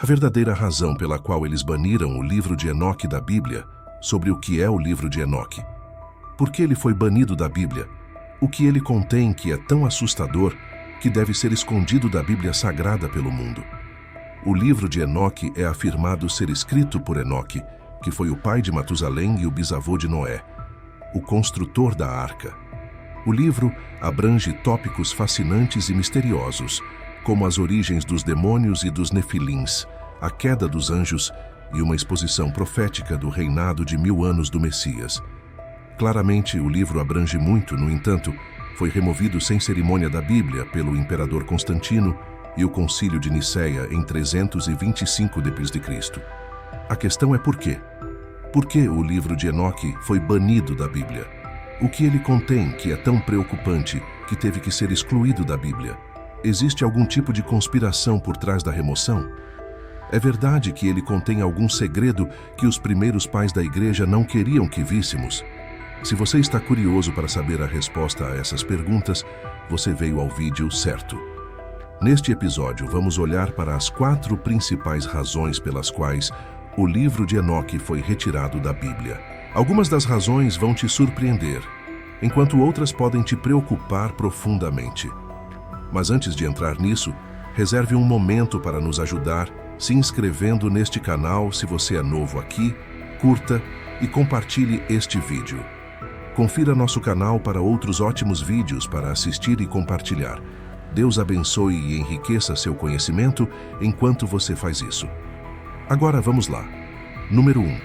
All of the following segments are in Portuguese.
A verdadeira razão pela qual eles baniram o livro de Enoque da Bíblia, sobre o que é o livro de Enoque. Por que ele foi banido da Bíblia? O que ele contém que é tão assustador que deve ser escondido da Bíblia Sagrada pelo mundo? O livro de Enoque é afirmado ser escrito por Enoque, que foi o pai de Matusalém e o bisavô de Noé, o construtor da arca. O livro abrange tópicos fascinantes e misteriosos, como as origens dos demônios e dos nefilins, a queda dos anjos e uma exposição profética do reinado de 1000 anos do Messias. Claramente, o livro abrange muito, no entanto, foi removido sem cerimônia da Bíblia pelo imperador Constantino e o Concílio de Nicéia em 325 d.C. A questão é por quê? Por que o livro de Enoque foi banido da Bíblia? O que ele contém que é tão preocupante que teve que ser excluído da Bíblia? Existe algum tipo de conspiração por trás da remoção? É verdade que ele contém algum segredo que os primeiros pais da igreja não queriam que víssemos? Se você está curioso para saber a resposta a essas perguntas, você veio ao vídeo certo. Neste episódio, vamos olhar para as 4 principais razões pelas quais o livro de Enoque foi retirado da Bíblia. Algumas das razões vão te surpreender, enquanto outras podem te preocupar profundamente. Mas antes de entrar nisso, reserve um momento para nos ajudar, se inscrevendo neste canal se você é novo aqui, curta e compartilhe este vídeo. Confira nosso canal para outros ótimos vídeos para assistir e compartilhar. Deus abençoe e enriqueça seu conhecimento enquanto você faz isso. Agora vamos lá. Número 1.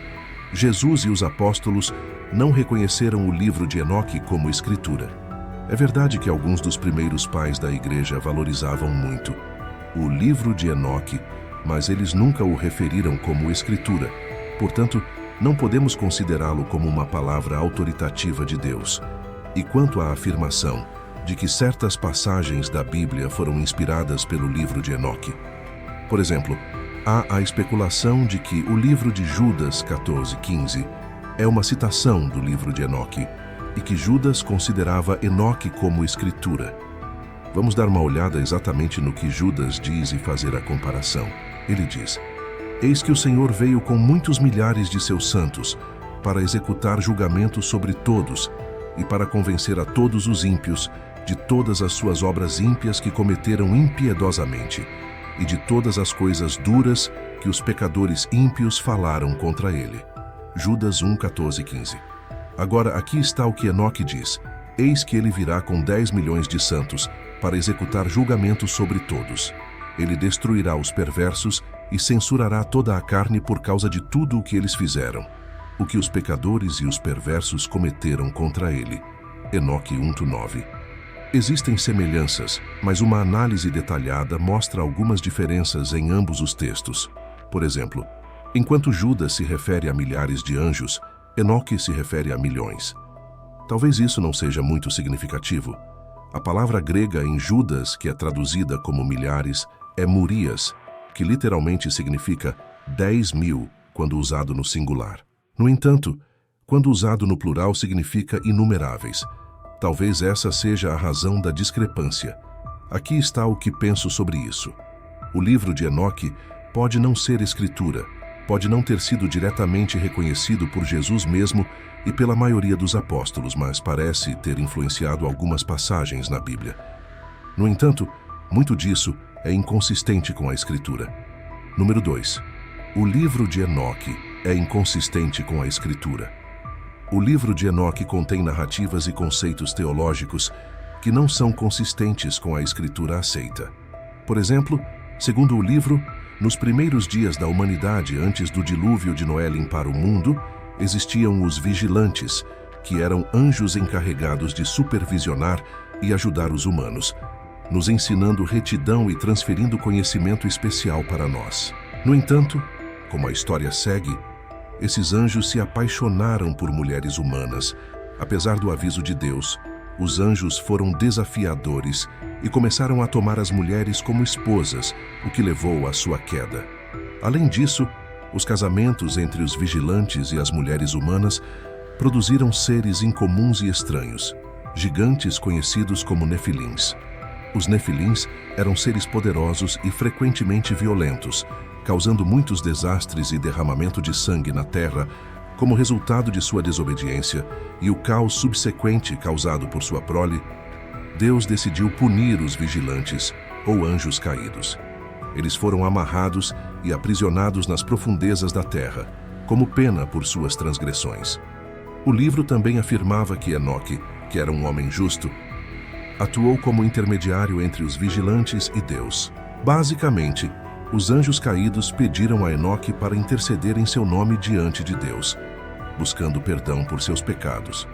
Jesus e os apóstolos não reconheceram o livro de Enoque como escritura. É verdade que alguns dos primeiros pais da igreja valorizavam muito o livro de Enoque, mas eles nunca o referiram como escritura. Portanto, não podemos considerá-lo como uma palavra autoritativa de Deus. E quanto à afirmação de que certas passagens da Bíblia foram inspiradas pelo livro de Enoque? Por exemplo, há a especulação de que o livro de Judas 14:15 é uma citação do livro de Enoque e que Judas considerava Enoque como escritura. Vamos dar uma olhada exatamente no que Judas diz e fazer a comparação. Ele diz: "Eis que o Senhor veio com muitos milhares de seus santos para executar julgamento sobre todos e para convencer a todos os ímpios de todas as suas obras ímpias que cometeram impiedosamente e de todas as coisas duras que os pecadores ímpios falaram contra ele." Judas 1:14-15. Agora aqui está o que Enoque diz: "Eis que ele virá com 10 milhões de santos para executar julgamento sobre todos. Ele destruirá os perversos e censurará toda a carne por causa de tudo o que eles fizeram, o que os pecadores e os perversos cometeram contra ele." Enoque 1:9. Existem semelhanças, mas uma análise detalhada mostra algumas diferenças em ambos os textos. Por exemplo, enquanto Judas se refere a milhares de anjos, Enoque se refere a milhões. Talvez isso não seja muito significativo. A palavra grega em Judas, que é traduzida como milhares, é murias, que literalmente significa 10.000 quando usado no singular. No entanto, quando usado no plural significa inumeráveis. Talvez essa seja a razão da discrepância. Aqui está o que penso sobre isso. O livro de Enoque pode não ser escritura, pode não ter sido diretamente reconhecido por Jesus mesmo e pela maioria dos apóstolos, mas parece ter influenciado algumas passagens na Bíblia. No entanto, muito disso é inconsistente com a Escritura. Número 2. O livro de Enoque é inconsistente com a Escritura. O livro de Enoque contém narrativas e conceitos teológicos que não são consistentes com a Escritura aceita. Por exemplo, segundo o livro, nos primeiros dias da humanidade, antes do dilúvio de Noé limpar o mundo, existiam os vigilantes, que eram anjos encarregados de supervisionar e ajudar os humanos, nos ensinando retidão e transferindo conhecimento especial para nós. No entanto, como a história segue, esses anjos se apaixonaram por mulheres humanas. Apesar do aviso de Deus, os anjos foram desafiadores e começaram a tomar as mulheres como esposas, o que levou à sua queda. Além disso, os casamentos entre os vigilantes e as mulheres humanas produziram seres incomuns e estranhos, gigantes conhecidos como nefilins. Os nefilins eram seres poderosos e frequentemente violentos, causando muitos desastres e derramamento de sangue na terra, como resultado de sua desobediência e o caos subsequente causado por sua prole, Deus decidiu punir os vigilantes, ou anjos caídos. Eles foram amarrados e aprisionados nas profundezas da terra, como pena por suas transgressões. O livro também afirmava que Enoque, que era um homem justo, atuou como intermediário entre os vigilantes e Deus. Basicamente, os anjos caídos pediram a Enoque para interceder em seu nome diante de Deus, buscando perdão por seus pecados.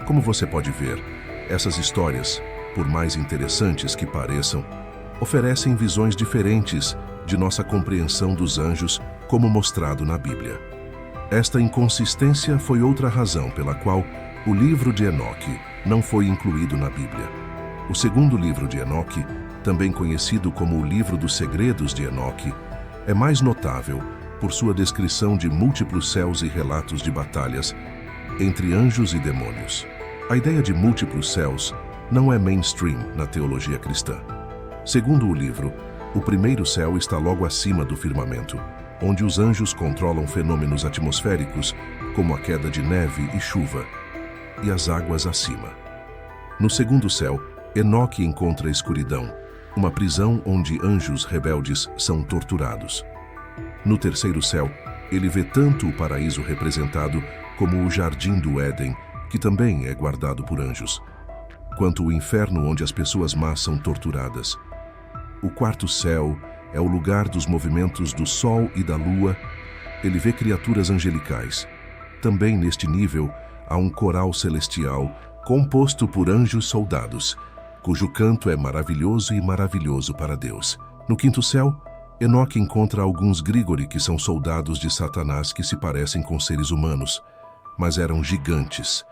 Como você pode ver, essas histórias, por mais interessantes que pareçam, oferecem visões diferentes de nossa compreensão dos anjos, como mostrado na Bíblia. Esta inconsistência foi outra razão pela qual o livro de Enoque não foi incluído na Bíblia. O segundo livro de Enoque, também conhecido como o Livro dos Segredos de Enoque, é mais notável por sua descrição de múltiplos céus e relatos de batalhas entre anjos e demônios. A ideia de múltiplos céus não é mainstream na teologia cristã. Segundo o livro, o primeiro céu está logo acima do firmamento, onde os anjos controlam fenômenos atmosféricos, como a queda de neve e chuva, e as águas acima. No segundo céu, Enoque encontra a escuridão, uma prisão onde anjos rebeldes são torturados. No terceiro céu, ele vê tanto o paraíso representado como o jardim do Éden, que também é guardado por anjos, quanto o inferno onde as pessoas más são torturadas. O quarto céu é o lugar dos movimentos do sol e da lua. Ele vê criaturas angelicais. Também neste nível há um coral celestial composto por anjos soldados, cujo canto é maravilhoso e maravilhoso para Deus. No quinto céu, Enoque encontra alguns Grigori, que são soldados de Satanás que se parecem com seres humanos, mas eram gigantes.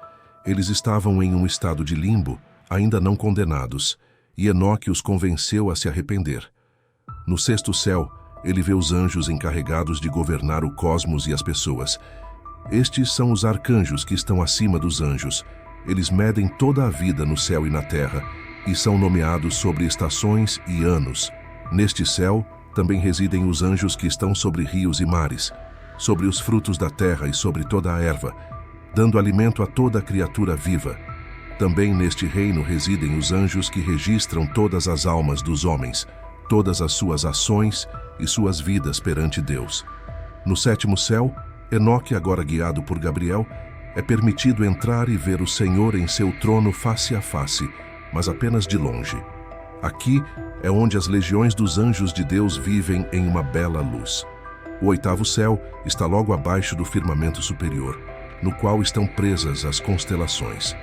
Eles estavam em um estado de limbo, ainda não condenados, e Enoque os convenceu a se arrepender. No sexto céu, ele vê os anjos encarregados de governar o cosmos e as pessoas. Estes são os arcanjos que estão acima dos anjos. Eles medem toda a vida no céu e na terra, e são nomeados sobre estações e anos. Neste céu, também residem os anjos que estão sobre rios e mares, sobre os frutos da terra e sobre toda a erva, dando alimento a toda criatura viva. Também neste reino residem os anjos que registram todas as almas dos homens, todas as suas ações e suas vidas perante Deus. No sétimo céu, Enoque, agora guiado por Gabriel, é permitido entrar e ver o Senhor em seu trono face a face, mas apenas de longe. Aqui é onde as legiões dos anjos de Deus vivem em uma bela luz. O oitavo céu está logo abaixo do firmamento superior, no qual estão presas as constelações.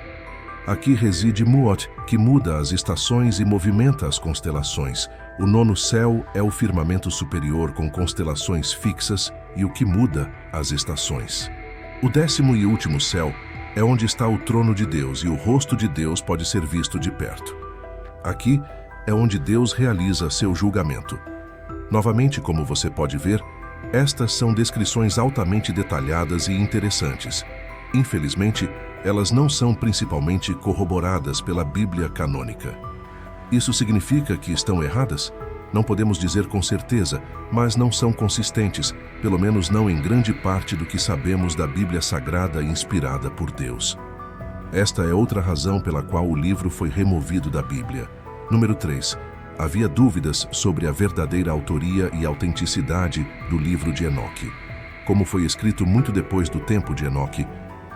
Aqui reside Muot, que muda as estações e movimenta as constelações. O nono céu é o firmamento superior com constelações fixas e o que muda as estações. O décimo e último céu é onde está o trono de Deus e o rosto de Deus pode ser visto de perto. Aqui é onde Deus realiza seu julgamento. Novamente, como você pode ver, estas são descrições altamente detalhadas e interessantes. Infelizmente, elas não são principalmente corroboradas pela Bíblia canônica. Isso significa que estão erradas? Não podemos dizer com certeza, mas não são consistentes, pelo menos não em grande parte do que sabemos da Bíblia Sagrada inspirada por Deus. Esta é outra razão pela qual o livro foi removido da Bíblia. Número 3. Havia dúvidas sobre a verdadeira autoria e autenticidade do livro de Enoque. Como foi escrito muito depois do tempo de Enoque,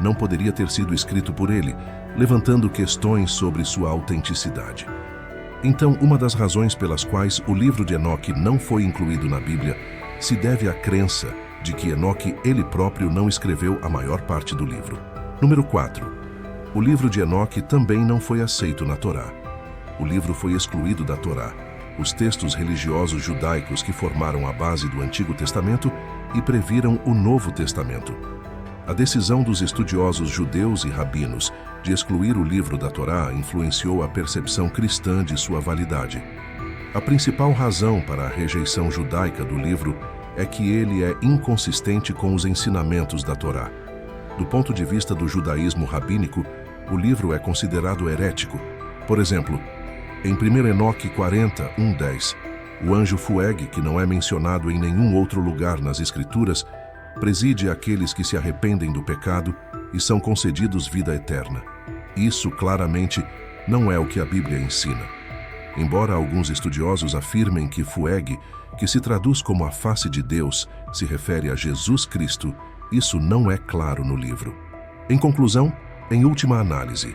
não poderia ter sido escrito por ele, levantando questões sobre sua autenticidade. Então, uma das razões pelas quais o livro de Enoque não foi incluído na Bíblia se deve à crença de que Enoque ele próprio não escreveu a maior parte do livro. Número 4. O livro de Enoque também não foi aceito na Torá. O livro foi excluído da Torá, os textos religiosos judaicos que formaram a base do Antigo Testamento e previram o Novo Testamento. A decisão dos estudiosos judeus e rabinos de excluir o livro da Torá influenciou a percepção cristã de sua validade. A principal razão para a rejeição judaica do livro é que ele é inconsistente com os ensinamentos da Torá. Do ponto de vista do judaísmo rabínico, o livro é considerado herético. Por exemplo, em 1 Enoque 40, 1-10, O anjo Fueg, que não é mencionado em nenhum outro lugar nas Escrituras, preside àqueles que se arrependem do pecado e são concedidos vida eterna. Isso, claramente, não é o que a Bíblia ensina. Embora alguns estudiosos afirmem que Fueg, que se traduz como a face de Deus, se refere a Jesus Cristo, isso não é claro no livro. Em conclusão, em última análise,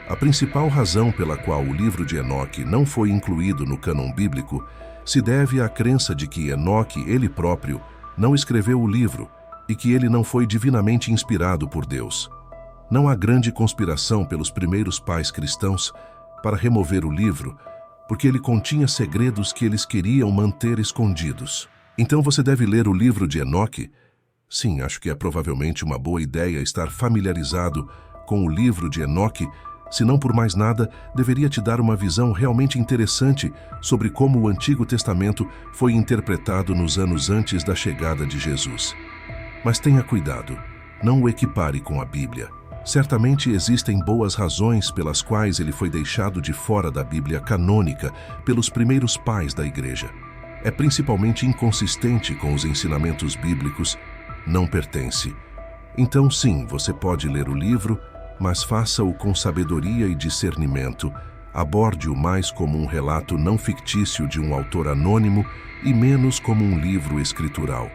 a principal razão pela qual o livro de Enoque não foi incluído no cânon bíblico se deve à crença de que Enoque, ele próprio, não escreveu o livro e que ele não foi divinamente inspirado por Deus. Não há grande conspiração pelos primeiros pais cristãos para remover o livro, porque ele continha segredos que eles queriam manter escondidos. Então você deve ler o livro de Enoque. Sim, acho que é provavelmente uma boa ideia estar familiarizado com o livro de Enoque. Se não por mais nada, deveria te dar uma visão realmente interessante sobre como o Antigo Testamento foi interpretado nos anos antes da chegada de Jesus. Mas tenha cuidado, não o equipare com a Bíblia. Certamente existem boas razões pelas quais ele foi deixado de fora da Bíblia canônica pelos primeiros pais da Igreja. É principalmente inconsistente com os ensinamentos bíblicos, não pertence. Então sim, você pode ler o livro, mas faça-o com sabedoria e discernimento, aborde-o mais como um relato não fictício de um autor anônimo e menos como um livro escritural.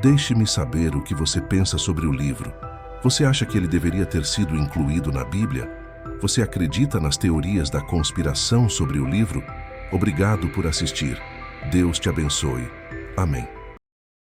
Deixe-me saber o que você pensa sobre o livro. Você acha que ele deveria ter sido incluído na Bíblia? Você acredita nas teorias da conspiração sobre o livro? Obrigado por assistir. Deus te abençoe. Amém.